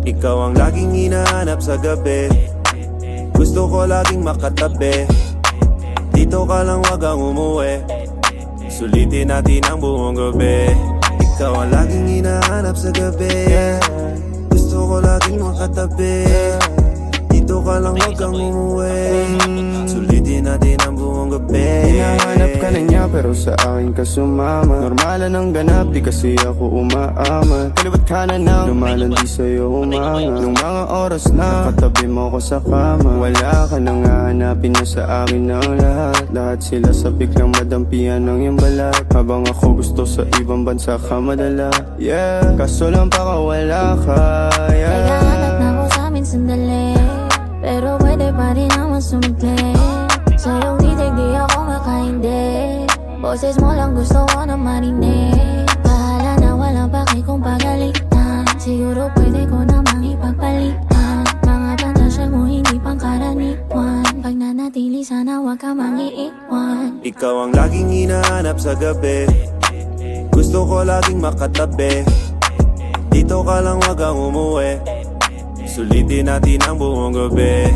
Ikaw ang laging hinahanap sa gabi. Gusto ko laging makatabi. Dito ka lang, wag kang umuwi. Sulitin natin ang buong gabi. Ikaw ang laging hinahanap sa gabi. Gusto ko laging makatabi. Dito ka lang, wag kang umuwi. Sulitin natin ang buong gabi. Hinahanap ka na niya pero sa akin ka sumama. Normalan ang ganap, di kasi ako umaama. Kaliwat ka na nang lumalan, di sa'yo umanga. Nung mga oras na katabi mo ko sa kama, wala ka nang hahanapin na sa akin ang lahat. Lahat sila sa biglang madampian ng iyong balat. Habang ako gusto sa ibang bansa ka madala. Yeah, kaso lang pakawala ka. Yeah, naghahanap na ako sa amin sandali, pero pwede pa rin naman sumigli. Sa'yong titig di ako makaindi. Boses mo lang gusto ko na marinig. Bahala na walang paki kung pagalitan. Siguro pwede ko namang ipagpalitan. Mga pantasya mo hindi pang karaniwan. Pag nanatili sana wag ka mangiiwan. Ikaw ang laging hinahanap sa gabi. Gusto ko laging makatabi. Dito ka lang, wag kang umuwi. Sulitin natin ang buong gabi.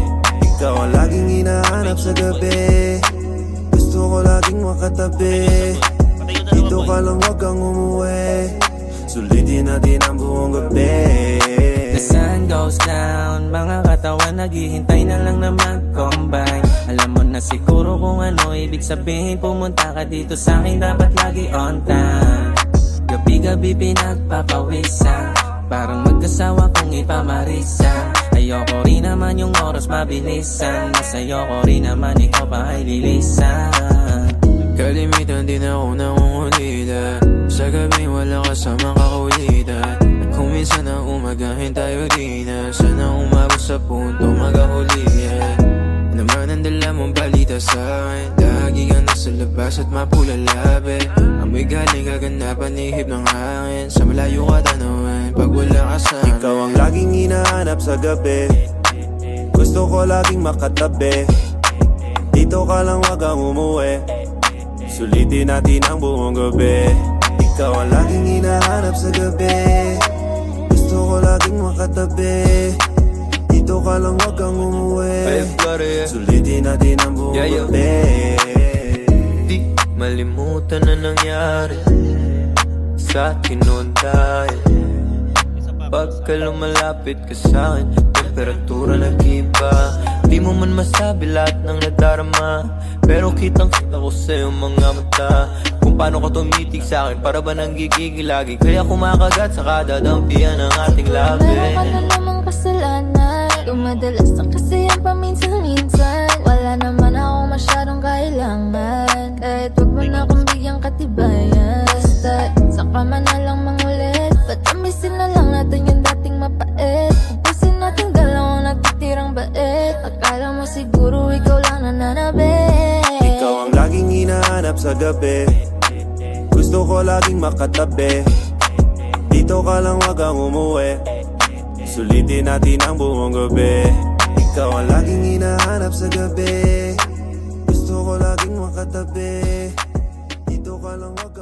Ikaw ang laging hinahanap sa gabi. Gusto ko laging makatabi. Dito ka lang, wag kang umuwi. Sulitin natin ang buong gabi. The sun goes down, mga katawan naghihintay na lang na mag-combine. Alam mo na siguro kung ano ibig sabihin, pumunta ka dito sa akin, dapat lagi on time. Gabi-gabi pinagpapawisan, parang magkasawa kong ipamarisan. Ayoko rin naman yung oras mabilisan, mas ayoko rin naman ikaw pa ay lilisan. Kalimitan din ako nangungulitan, sa gabi wala kasamang kakulitan. At kung minsan ang umagahin tayo di na, sana umabot sa punto magahulihan. Naman ang dala mong balita sa akin, lagi ka nasa labas at mapula labi. Amoy galing kaganapan, ihip ng hangin. Sa malayo ka tanawin, pag wala ka sa amin. Ikaw ang laging hinahanap sa gabi. Gusto ko laging makatabi. Dito ka lang, wag kang umuwi. Sulitin natin ang buong gabi. Ikaw ang laging hinahanap sa gabi. Gusto ko laging makatabi. Dito ka lang, wag kang umuwi. Sulitin natin ang buong gabi. Di malimutan na nangyari sa akin noon dahil pagka lumalapit ka sa'kin, temperatura nag-iba. Di mo man masabi lahat ng nadarama, pero kitang-kita ko sa iyong mga mata. Kung paano ka tumitig sa'kin, para ba nanggigigil lagi? Kaya kumakagat sa kadadampian ng ating labi. Meron ka na namang kasalanan, dumadalas na kasi yan paminsan-minsan. Wala naman akong masyadong kailangan, kahit wag mo na akong bigyang katibayan. Basta saka man na lang mangulit, patamisin na lang natin yung dating mapait. Ubusin natin dalawang natitirang bait. Akala mo siguro ikaw lang nananabit. Ikaw ang laging hinahanap sa gabi. Gusto ko laging makatabi. Dito ka lang, wag kang umuwi. Sulitin natin ang buong gabi. Ikaw ang laging hinahanap sa gabi. Gusto ko laging makatabi. Dito ka lang, wag